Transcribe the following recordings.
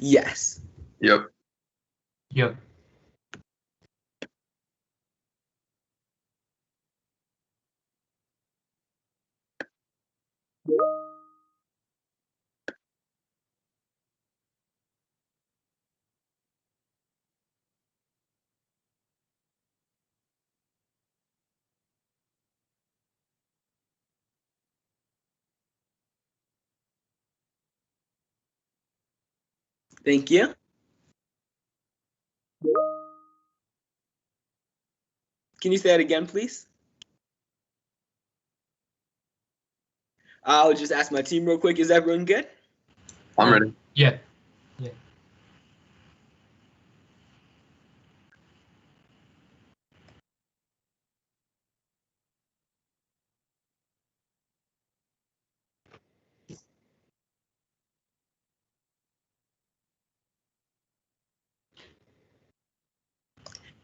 Yes. Yep. Yep. Thank you. Can you say that again, please? I'll just ask my team real quick. Is everyone good? I'm ready. Yeah.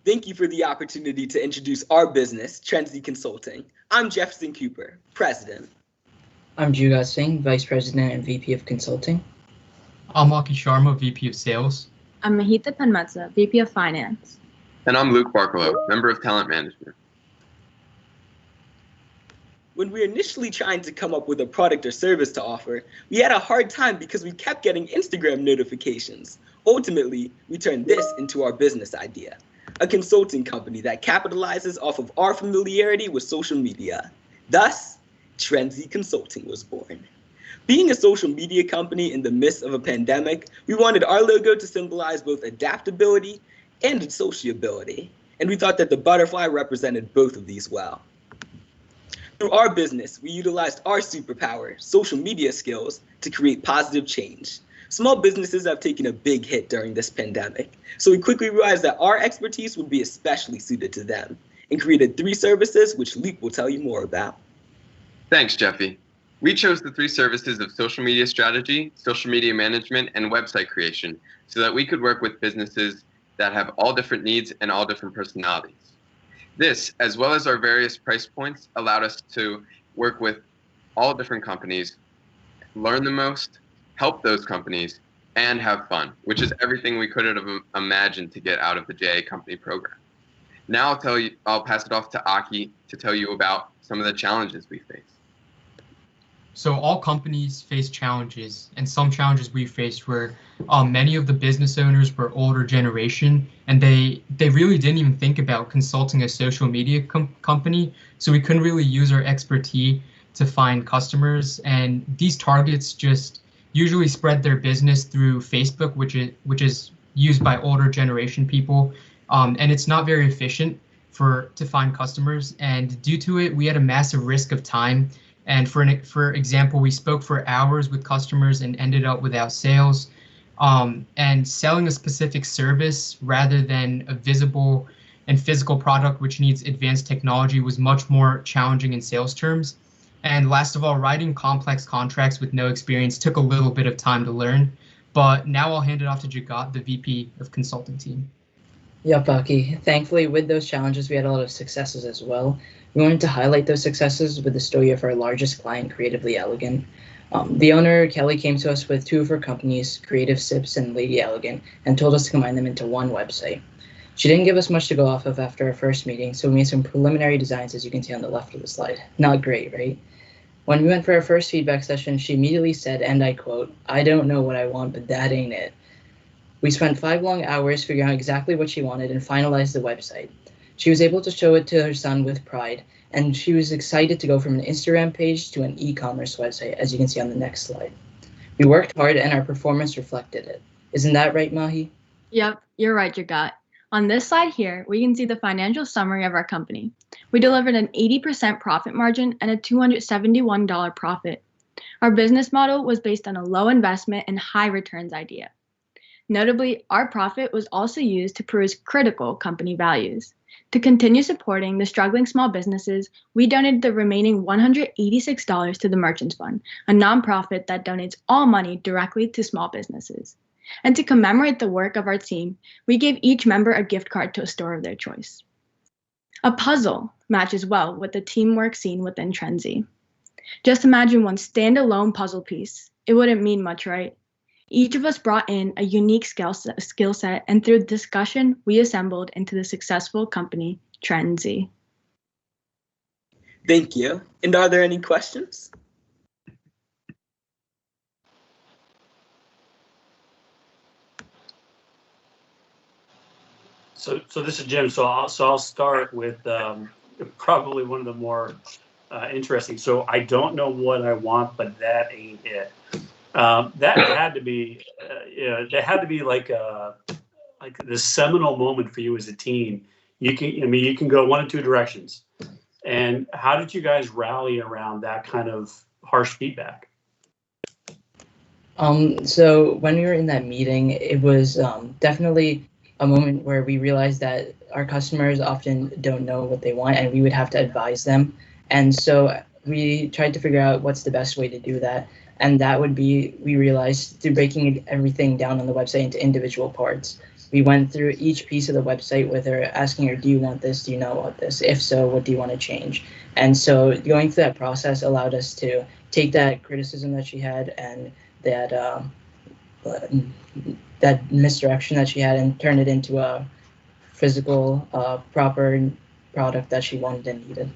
Thank you for the opportunity to introduce our business, Trendsy Consulting. I'm Jefferson Cooper, President. I'm Jugat Singh, Vice President and VP of Consulting. I'm Aki Sharma, VP of Sales. I'm Mahita Panmatsa, VP of Finance. And I'm Luke Barkalow, Member of Talent Management. When we were initially trying to come up with a product or service to offer, we had a hard time because we kept getting Instagram notifications. Ultimately, we turned this into our business idea, a consulting company that capitalizes off of our familiarity with social media. Thus, Trendsy Consulting was born. Being a social media company in the midst of a pandemic, we wanted our logo to symbolize both adaptability and sociability, and we thought that the butterfly represented both of these well. Through our business, we utilized our superpower, social media skills, to create positive change. Small businesses have taken a big hit during this pandemic, so we quickly realized that our expertise would be especially suited to them, and created 3 services, which Luke will tell you more about. Thanks, Jeffy. We chose the 3 services of social media strategy, social media management, and website creation so that we could work with businesses that have all different needs and all different personalities. This, as well as our various price points, allowed us to work with all different companies, learn the most, help those companies, and have fun, which is everything we could have imagined to get out of the JA Company program. Now I'll pass it off to Aki to tell you about some of the challenges we face. So all companies face challenges, and some challenges we faced were many of the business owners were older generation, and they really didn't even think about consulting a social media company, so we couldn't really use our expertise to find customers, and these targets just usually spread their business through Facebook, which is used by older generation people, and it's not very efficient to find customers, and due to it, we had a massive risk of time. And for example, we spoke for hours with customers and ended up without sales. And selling a specific service rather than a visible and physical product which needs advanced technology was much more challenging in sales terms. And last of all, writing complex contracts with no experience took a little bit of time to learn. But now I'll hand it off to Jagat, the VP of Consulting Team. Yep, Aki. Thankfully, with those challenges, we had a lot of successes as well. We wanted to highlight those successes with the story of our largest client, Creatively Elegant. The owner, Kelly, came to us with 2 of her companies, Creative Sips and Lady Elegant, and told us to combine them into one website. She didn't give us much to go off of after our first meeting, so we made some preliminary designs, as you can see on the left of the slide. Not great, right? When we went for our first feedback session, she immediately said, and I quote, "I don't know what I want, but that ain't it." We spent 5 long hours figuring out exactly what she wanted and finalized the website. She was able to show it to her son with pride, and she was excited to go from an Instagram page to an e-commerce website, as you can see on the next slide. We worked hard and our performance reflected it. Isn't that right, Mahi? Yep, you're right, Jagat. On this slide here, we can see the financial summary of our company. We delivered an 80% profit margin and a $271 profit. Our business model was based on a low investment and high returns idea. Notably, our profit was also used to produce critical company values. To continue supporting the struggling small businesses, we donated the remaining $186 to the Merchants Fund, a nonprofit that donates all money directly to small businesses. And to commemorate the work of our team, we gave each member a gift card to a store of their choice. A puzzle matches well with the teamwork seen within Trendsy. Just imagine one standalone puzzle piece. It wouldn't mean much, right? Each of us brought in a unique skill set, and through discussion, we assembled into the successful company, Trend Z. Thank you. And are there any questions? So this is Jim. So I'll start with probably one of the more interesting. So I don't know what I want, but that ain't it. That had to be, that had to be like the seminal moment for you as a team. You can go one of two directions. And how did you guys rally around that kind of harsh feedback? So when we were in that meeting, it was definitely a moment where we realized that our customers often don't know what they want, and we would have to advise them. And so we tried to figure out what's the best way to do that. And that would be, we realized, through breaking everything down on the website into individual parts. We went through each piece of the website with her, asking her, do you want this? Do you not want this? If so, what do you want to change? And so going through that process allowed us to take that criticism that she had and that misdirection that she had and turn it into a physical, proper product that she wanted and needed.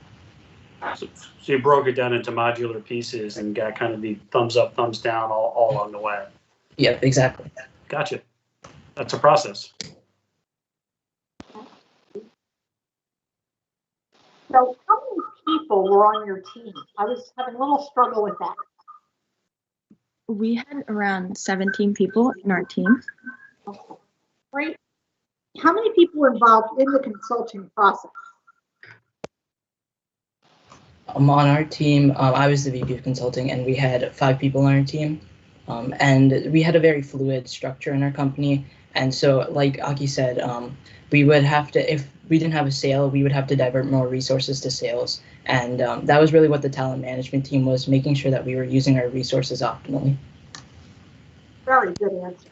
So you broke it down into modular pieces and got kind of the thumbs up, thumbs down all along the way. Yeah, exactly. Gotcha. That's a process. So how many people were on your team? I was having a little struggle with that. We had around 17 people in our team. Okay. Great. How many people were involved in the consulting process? On our team, I was the VP of consulting, and we had 5 people on our team. And we had a very fluid structure in our company. And so, like Aki said, we would have to, if we didn't have a sale, we would have to divert more resources to sales. And that was really what the talent management team was, making sure that we were using our resources optimally. Very good answer.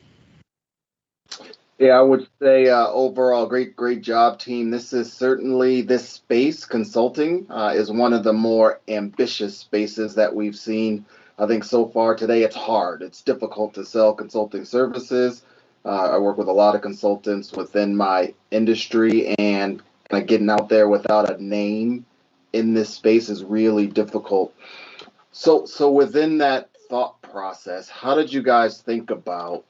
Yeah, I would say overall, great job, team. This is certainly, this space, consulting, is one of the more ambitious spaces that we've seen. I think so far today, it's hard. It's difficult to sell consulting services. I work with a lot of consultants within my industry, and kind of getting out there without a name in this space is really difficult. So within that thought process, how did you guys think about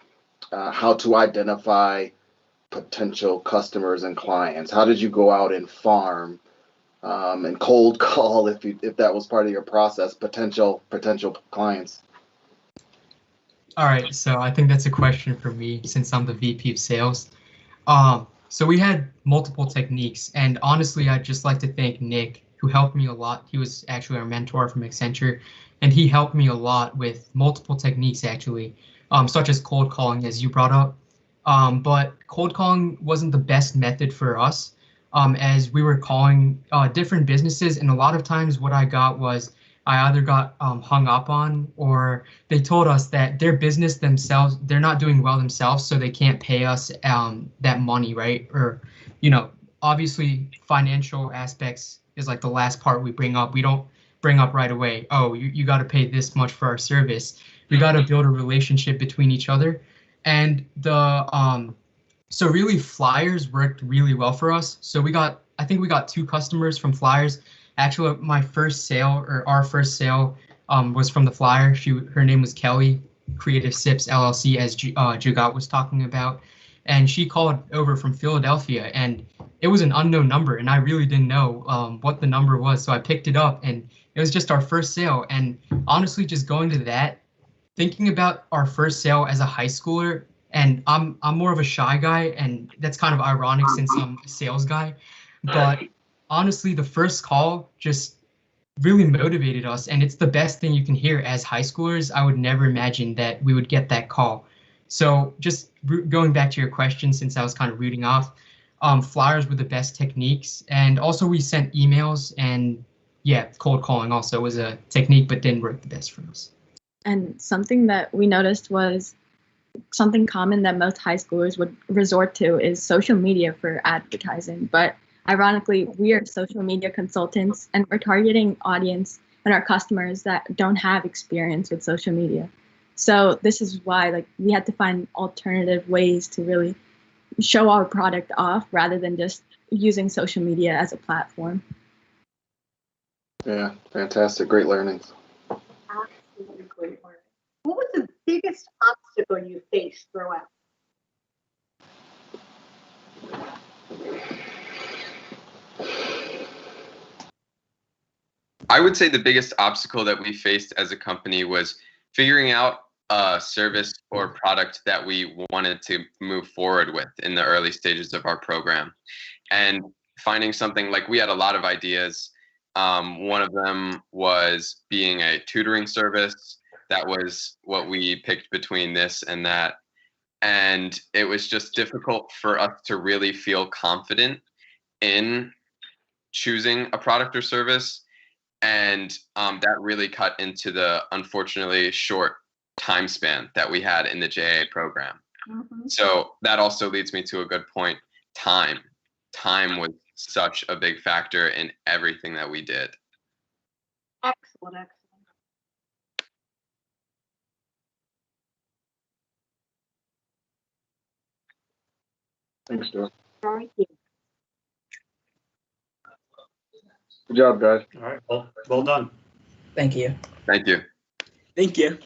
how to identify potential customers and clients? How did you go out and farm and cold call, if that was part of your process, potential clients? All right, so I think that's a question for me since I'm the VP of sales. So we had multiple techniques, and honestly, I'd just like to thank Nick, who helped me a lot. He was actually our mentor from Accenture, and he helped me a lot with multiple techniques, actually, such as cold calling, as you brought up. But cold calling wasn't the best method for us, as we were calling different businesses, and a lot of times what I got was I either got hung up on, or they told us that their business themselves, they're not doing well themselves, so they can't pay us that money, right? Or, obviously financial aspects is like the last part we bring up. We don't bring up right away, oh, you got to pay this much for our service. We got to build a relationship between each other. And so really flyers worked really well for us. So I think we got 2 customers from flyers. Actually, my first sale, or our first sale, was from the flyer. Her name was Kelly, Creative Sips LLC, as Jugat was talking about. And she called over from Philadelphia, and it was an unknown number, and I really didn't know what the number was. So I picked it up, and it was just our first sale. And honestly, just going to that, thinking about our first sale as a high schooler, and I'm more of a shy guy, and that's kind of ironic since I'm a sales guy. But honestly, the first call just really motivated us, and it's the best thing you can hear as high schoolers. I would never imagine that we would get that call. So just going back to your question, since I was kind of rooting off, flyers were the best techniques, and also we sent emails, and yeah, cold calling also was a technique, but didn't work the best for us. And something that we noticed was something common that most high schoolers would resort to is social media for advertising. But ironically, we are social media consultants, and we're targeting audience and our customers that don't have experience with social media. So this is why like we had to find alternative ways to really show our product off rather than just using social media as a platform. Yeah, fantastic. Great learnings. Absolutely great learning. What was the biggest obstacle you faced throughout? I would say the biggest obstacle that we faced as a company was figuring out a service or product that we wanted to move forward with in the early stages of our program. And finding something like we had a lot of ideas. One of them was being a tutoring service. That was what we picked between this and that. And it was just difficult for us to really feel confident in choosing a product or service. And that really cut into the unfortunately short time span that we had in the JA program. Mm-hmm. So that also leads me to a good point. Time was such a big factor in everything that we did. Excellent, excellent. Thanks, Joe. Thank you. Good job, guys. All right. Well done. Thank you. Thank you. Thank you.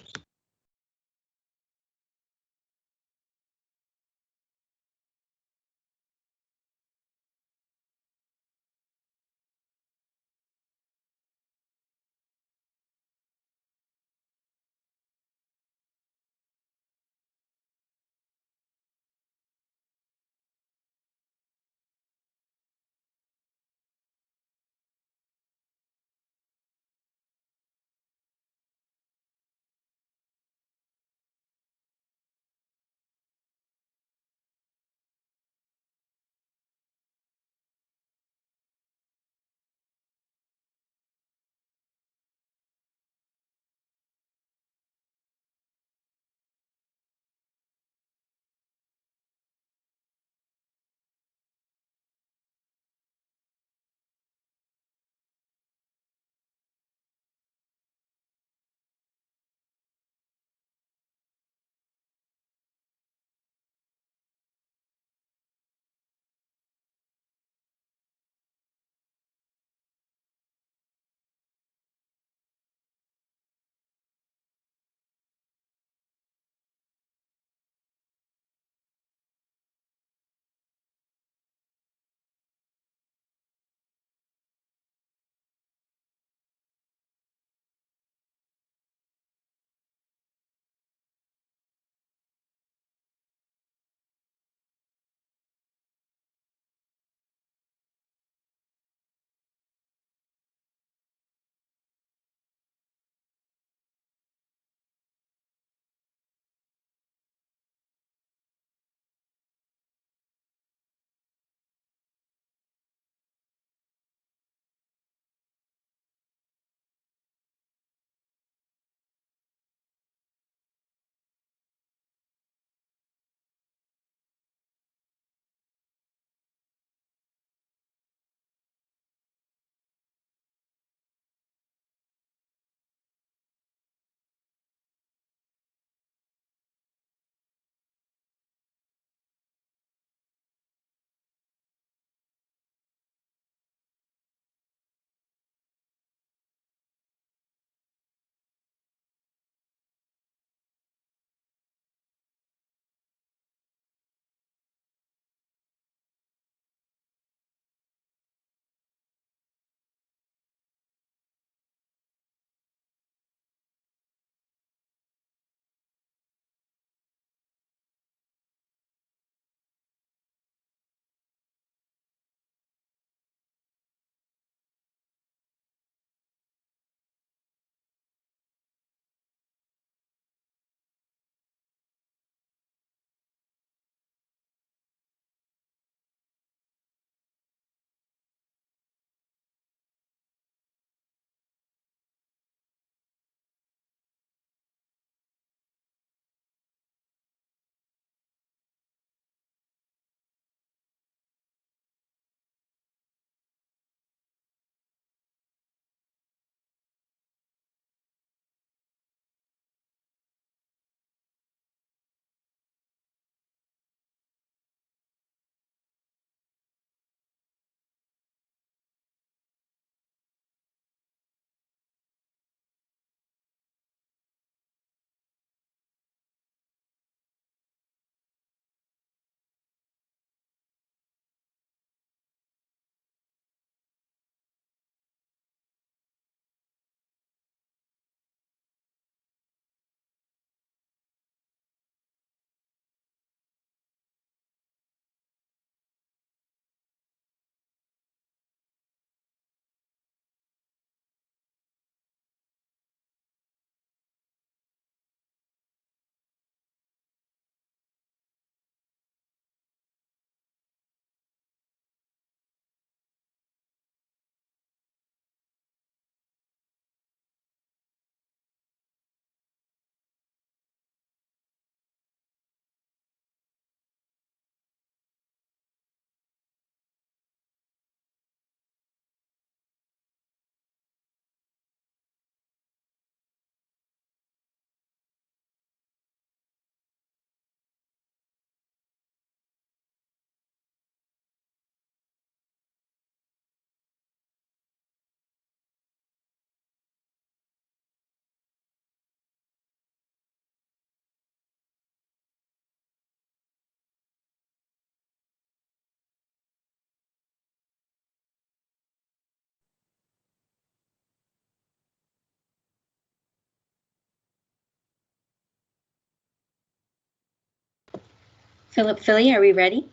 Philip Philly, are we ready?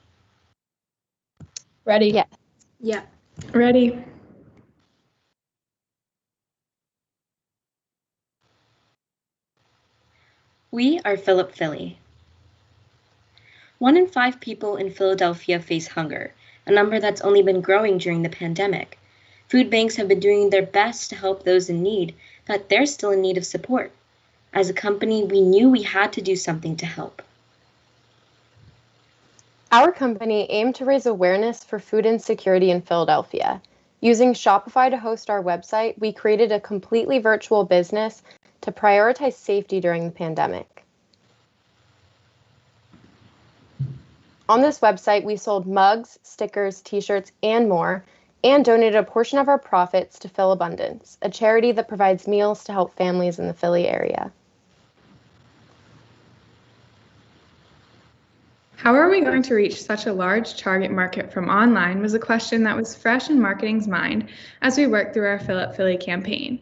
Ready? Yeah. Yeah. Ready. We are Philip Philly. 1 in 5 people in Philadelphia face hunger, a number that's only been growing during the pandemic. Food banks have been doing their best to help those in need, but they're still in need of support. As a company, we knew we had to do something to help. Our company aimed to raise awareness for food insecurity in Philadelphia. Using Shopify to host our website, we created a completely virtual business to prioritize safety during the pandemic. On this website, we sold mugs, stickers, t-shirts, and more, and donated a portion of our profits to Phil Abundance, a charity that provides meals to help families in the Philly area. How are we going to reach such a large target market from online was a question that was fresh in marketing's mind as we worked through our Philip Philly campaign.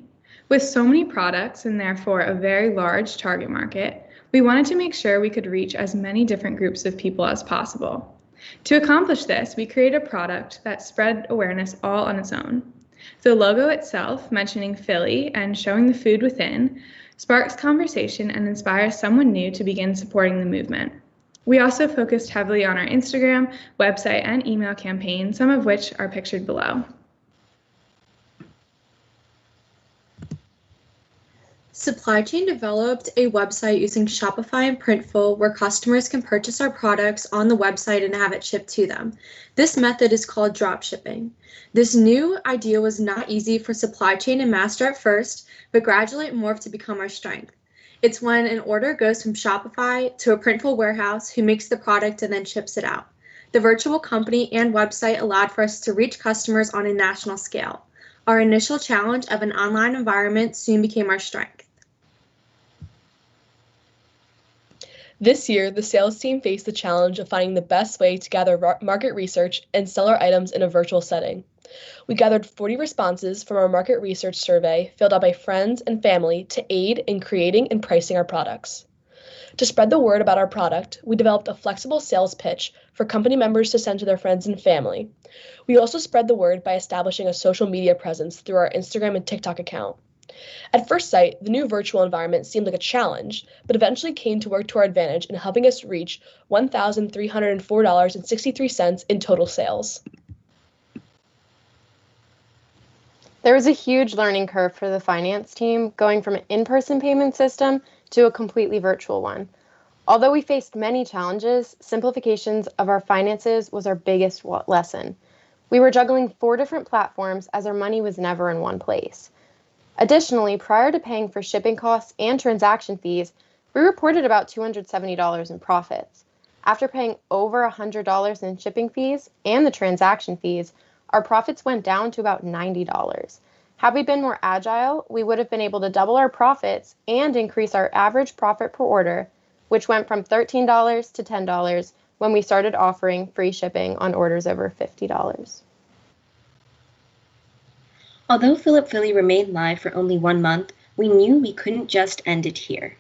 With so many products and therefore a very large target market, we wanted to make sure we could reach as many different groups of people as possible. To accomplish this, we created a product that spread awareness all on its own. The logo itself, mentioning Philly and showing the food within, sparks conversation and inspires someone new to begin supporting the movement. We also focused heavily on our Instagram, website, and email campaign, some of which are pictured below. Supply Chain developed a website using Shopify and Printful where customers can purchase our products on the website and have it shipped to them. This method is called drop shipping. This new idea was not easy for Supply Chain to master at first, but gradually it morphed to become our strength. It's when an order goes from Shopify to a Printful warehouse who makes the product and then ships it out. The virtual company and website allowed for us to reach customers on a national scale. Our initial challenge of an online environment soon became our strength. This year, the sales team faced the challenge of finding the best way to gather market research and sell our items in a virtual setting. We gathered 40 responses from our market research survey filled out by friends and family to aid in creating and pricing our products. To spread the word about our product, we developed a flexible sales pitch for company members to send to their friends and family. We also spread the word by establishing a social media presence through our Instagram and TikTok account. At first sight, the new virtual environment seemed like a challenge, but eventually came to work to our advantage in helping us reach $1,304.63 in total sales. There was a huge learning curve for the finance team, going from an in-person payment system to a completely virtual one. Although we faced many challenges, simplifications of our finances was our biggest lesson. We were juggling 4 different platforms as our money was never in one place. Additionally, prior to paying for shipping costs and transaction fees, we reported about $270 in profits. After paying over $100 in shipping fees and the transaction fees, our profits went down to about $90. Had we been more agile, we would have been able to double our profits and increase our average profit per order, which went from $13 to $10 when we started offering free shipping on orders over $50. Although Philip Philly remained live for only 1 month, we knew we couldn't just end it here.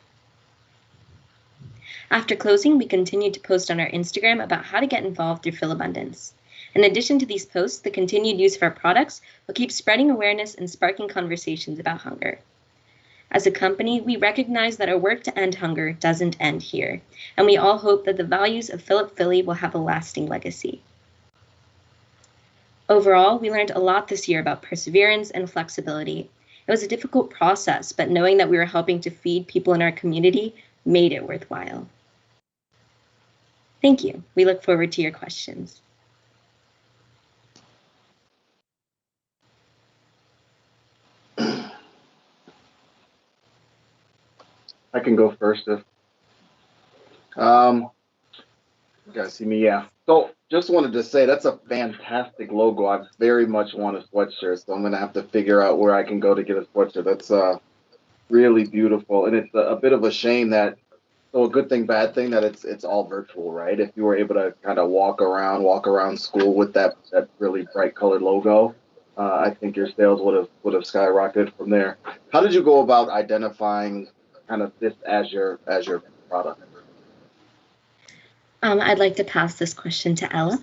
After closing, we continued to post on our Instagram about how to get involved through Phil Abundance. In addition to these posts, the continued use of our products will keep spreading awareness and sparking conversations about hunger. As a company, we recognize that our work to end hunger doesn't end here, and we all hope that the values of Philip Philly will have a lasting legacy. Overall, we learned a lot this year about perseverance and flexibility. It was a difficult process, but knowing that we were helping to feed people in our community made it worthwhile. Thank you. We look forward to your questions. I can go first if you guys see me. Yeah. So just wanted to say that's a fantastic logo. I very much want a sweatshirt, so I'm gonna have to figure out where I can go to get a sweatshirt. That's really beautiful, and it's a bit of a shame that. So a good thing, bad thing that it's all virtual, right? If you were able to kind of walk around school with that really bright colored logo, I think your sales would have skyrocketed from there. How did you go about identifying kind of this as your product? I'd like to pass this question to Ella.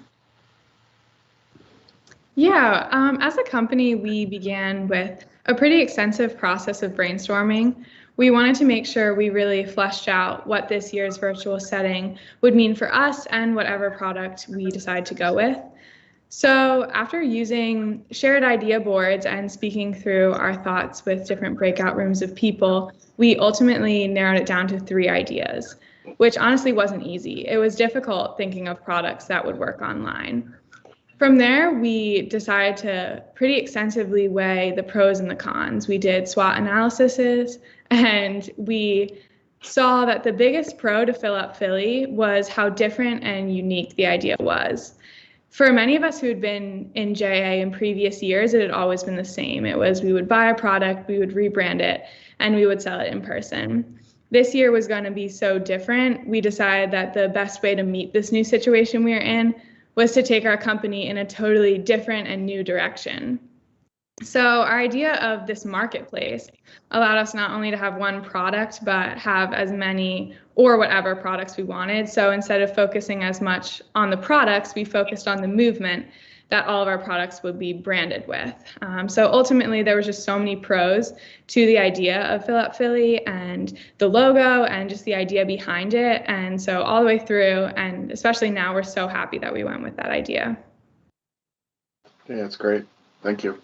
Yeah, as a company, we began with a pretty extensive process of brainstorming. We wanted to make sure we really fleshed out what this year's virtual setting would mean for us and whatever product we decide to go with. So after using shared idea boards and speaking through our thoughts with different breakout rooms of people, we ultimately narrowed it down to 3 ideas, which honestly wasn't easy. It was difficult thinking of products that would work online. From there, we decided to pretty extensively weigh the pros and the cons. We did SWOT analyses, and we saw that the biggest pro to Fill Up Philly was how different and unique the idea was. For many of us who had been in JA in previous years, it had always been the same. It was we would buy a product, we would rebrand it, and we would sell it in person. This year was going to be so different. We decided that the best way to meet this new situation we are in was to take our company in a totally different and new direction. So our idea of this marketplace allowed us not only to have one product, but have as many or whatever products we wanted. So instead of focusing as much on the products, we focused on the movement that all of our products would be branded with. So ultimately, there was just so many pros to the idea of Fill Up Philly and the logo and just the idea behind it. And so all the way through, and especially now, we're so happy that we went with that idea. Yeah, that's great. Thank you.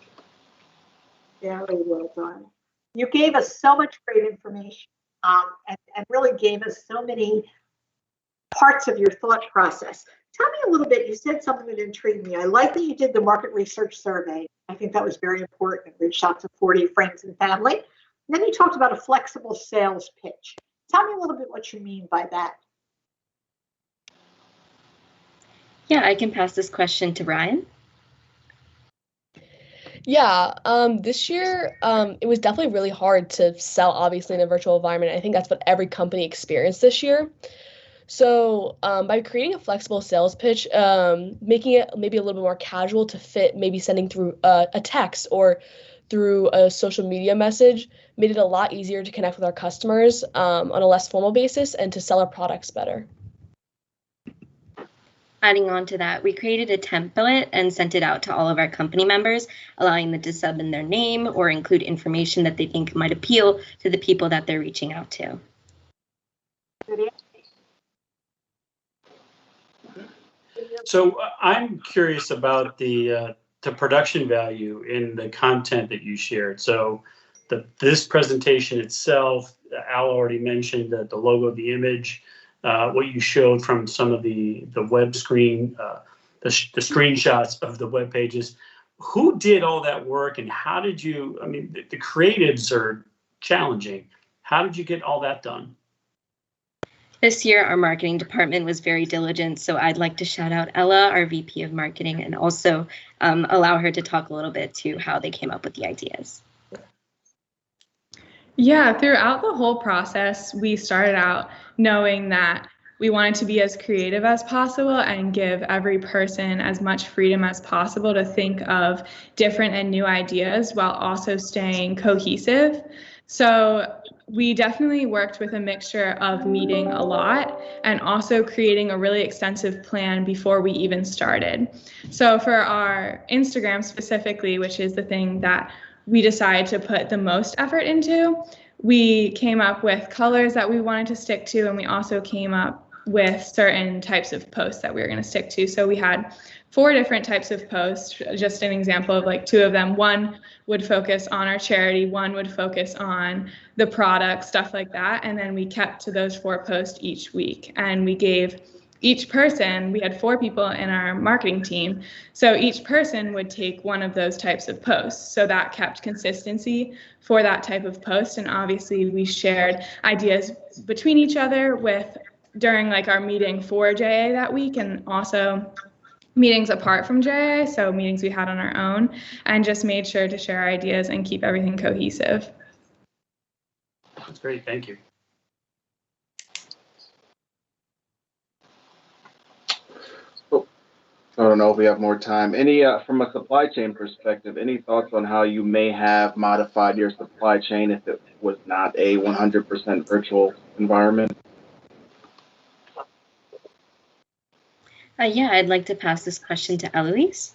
Very well done. You gave us so much great information and really gave us so many parts of your thought process. Tell me a little bit, you said something that intrigued me. I like that you did the market research survey. I think that was very important. Reached out to 40 friends and family. And then you talked about a flexible sales pitch. Tell me a little bit what you mean by that. Yeah, I can pass this question to Ryan. Yeah, this year, it was definitely really hard to sell, obviously, in a virtual environment. I think that's what every company experienced this year. So by creating a flexible sales pitch, making it maybe a little bit more casual to fit, maybe sending through a text or through a social media message, made it a lot easier to connect with our customers on a less formal basis and to sell our products better. Adding on to that, we created a template and sent it out to all of our company members, allowing them to sub in their name or include information that they think might appeal to the people that they're reaching out to. So I'm curious about the production value in the content that you shared. So this presentation itself, Al already mentioned the logo, the image, what you showed from some of the web screen, the screenshots of the web pages. Who did all that work, and how did you, I mean, the creatives are challenging. How did you get all that done? This year, our marketing department was very diligent, so I'd like to shout out Ella, our VP of marketing, and also allow her to talk a little bit to how they came up with the ideas. Yeah, throughout the whole process, we started out knowing that we wanted to be as creative as possible and give every person as much freedom as possible to think of different and new ideas while also staying cohesive. So we definitely worked with a mixture of meeting a lot and also creating a really extensive plan before we even started. So for our Instagram specifically, which is the thing that we decided to put the most effort into, we came up with colors that we wanted to stick to, and we also came up with certain types of posts that we were going to stick to. So we had 4 different types of posts, just an example of like 2 of them. One would focus on our charity, one would focus on the product, stuff like that. And then we kept to those 4 posts each week. And we gave each person, we had 4 people in our marketing team, so each person would take one of those types of posts. So that kept consistency for that type of post. And obviously we shared ideas between each other during like our meeting for JA that week, and also meetings apart from JA, so meetings we had on our own, and just made sure to share ideas and keep everything cohesive. That's great, thank you. I don't know if we have more time. Any, from a supply chain perspective, any thoughts on how you may have modified your supply chain if it was not a 100% virtual environment? Yeah, I'd like to pass this question to Eloise.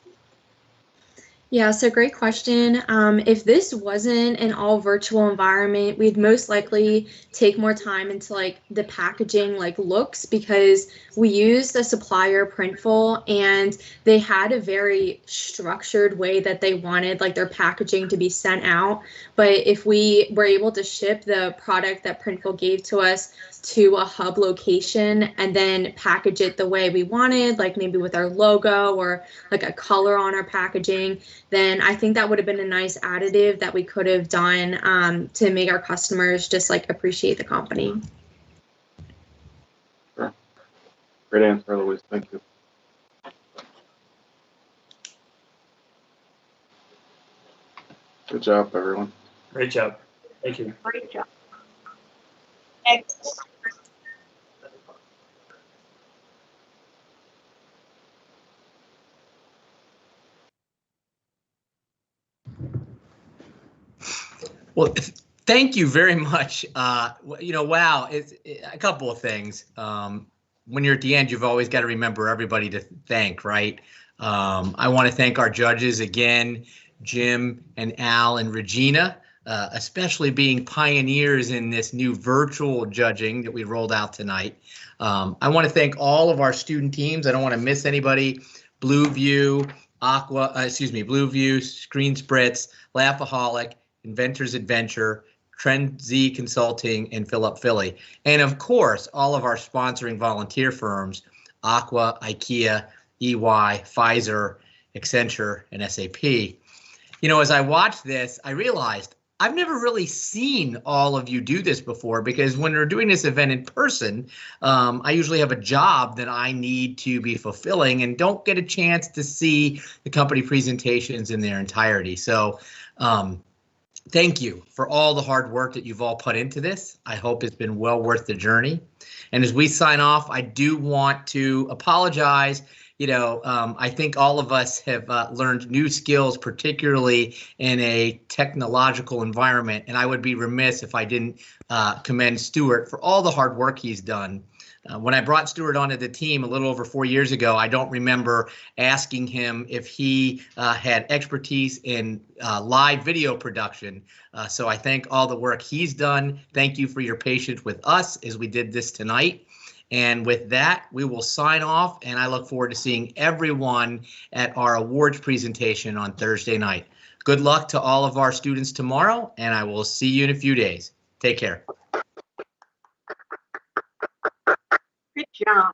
Yeah, so great question. If this wasn't an all virtual environment, we'd most likely take more time into like the packaging like looks, because we used a supplier Printful and they had a very structured way that they wanted like their packaging to be sent out. But if we were able to ship the product that Printful gave to us to a hub location and then package it the way we wanted, like maybe with our logo or like a color on our packaging, then I think that would have been a nice additive that we could have done to make our customers just like appreciate the company. Sure. Great answer, Louise. Thank you. Good job, everyone. Great job. Thank you. Great job. Next. Well, thank you very much. Wow, it's a couple of things. When you're at the end, you've always got to remember everybody to thank, right? I want to thank our judges again, Jim and Al and Regina, especially being pioneers in this new virtual judging that we rolled out tonight. I want to thank all of our student teams. I don't want to miss anybody. Blueview, Blueview, Screen Spritz, Laughaholic, Inventors Adventure, Trend Z Consulting, and Philip Philly. And of course, all of our sponsoring volunteer firms, Aqua, IKEA, EY, Pfizer, Accenture, and SAP. You know, as I watched this, I realized I've never really seen all of you do this before, because when we're doing this event in person, I usually have a job that I need to be fulfilling and don't get a chance to see the company presentations in their entirety. So thank you for all the hard work that you've all put into this. I hope it's been well worth the journey. And as we sign off, I do want to apologize. I think all of us have learned new skills, particularly in a technological environment. And I would be remiss if I didn't commend Stuart for all the hard work he's done. When I brought Stuart onto the team a little over 4 years ago, I don't remember asking him if he had expertise in live video production. So I thank all the work he's done. Thank you for your patience with us as we did this tonight. And with that, we will sign off, and I look forward to seeing everyone at our awards presentation on Thursday night. Good luck to all of our students tomorrow, and I will see you in a few days. Take care. Good job.